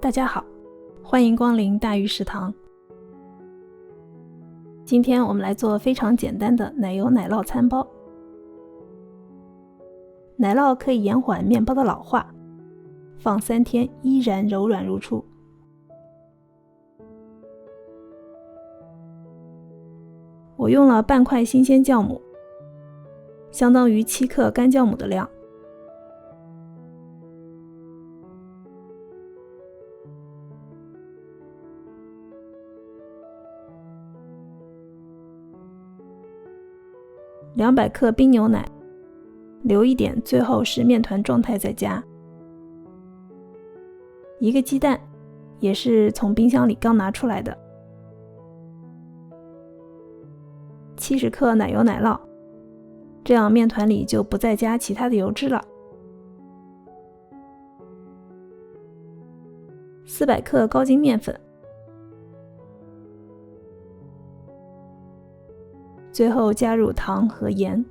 大家好，欢迎光临大鱼食堂。今天我们来做非常简单的奶油奶酪餐包。奶酪可以延缓面包的老化，放3天依然柔软如初。我用了半块新鲜酵母，相当于7克干酵母的量。200克冰牛奶，留一点，最后是面团状态再加。1个鸡蛋，也是从冰箱里刚拿出来的。70克奶油奶酪，这样面团里就不再加其他的油脂了。400克高筋面粉，最后加入糖和盐。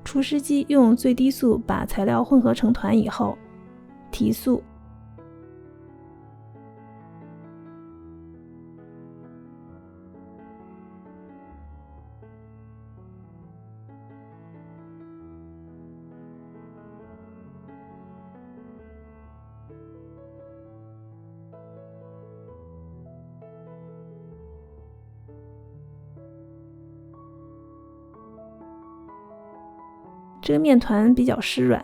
除湿机用最低速把材料混合成团以后，提速。这个面团比较湿软，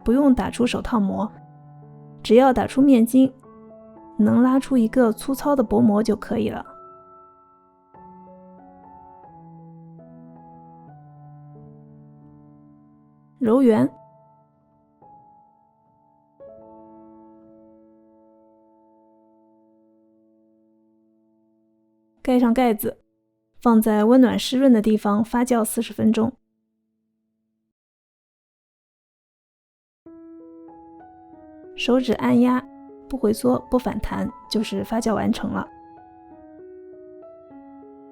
不用打出手套膜，只要打出面筋，能拉出一个粗糙的薄膜就可以了。揉圆，盖上盖子，放在温暖湿润的地方发酵40分钟。手指按压，不回缩不反弹，就是发酵完成了。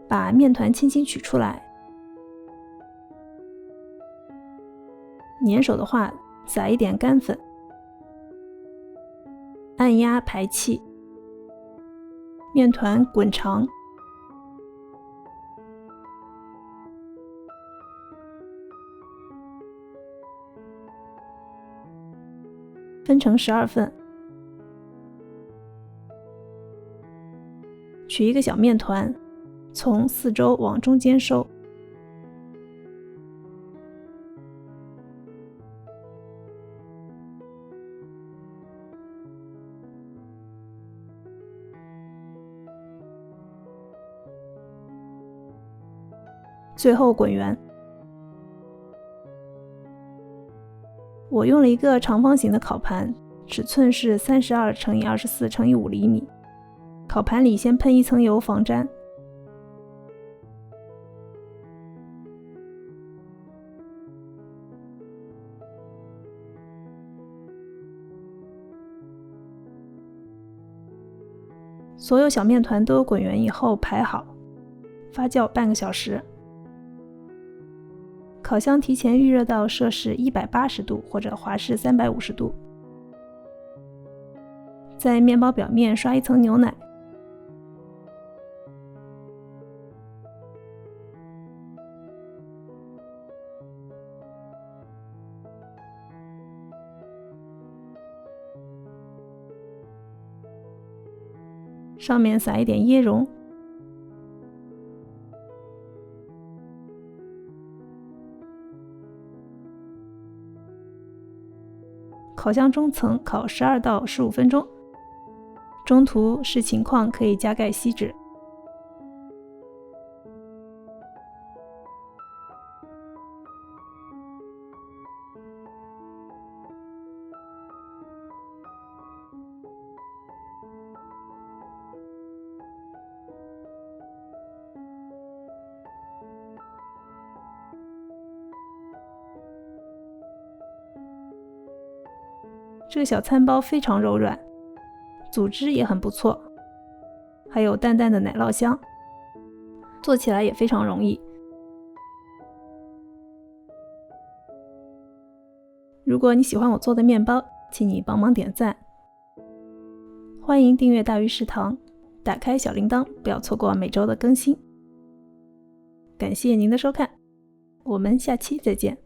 把面团轻轻取出来，粘手的话撒一点干粉，按压排气，面团滚长。分成12份，取一个小面团，从4周往中间收，最后滚圆。我用了一个长方形的烤盘，尺寸是32乘以24乘以5厘米。烤盘里先喷一层油防粘。所有小面团都滚圆以后排好，发酵半个小时。烤箱提前预热到摄氏180度或者华氏350度，在面包表面刷一层牛奶，上面撒一点椰蓉。烤箱中层烤12到15分钟，中途视情况可以加盖锡纸。这个小餐包非常柔软，组织也很不错，还有淡淡的奶酪香，做起来也非常容易。如果你喜欢我做的面包，请你帮忙点赞。欢迎订阅大鱼食堂，打开小铃铛，不要错过每周的更新。感谢您的收看，我们下期再见。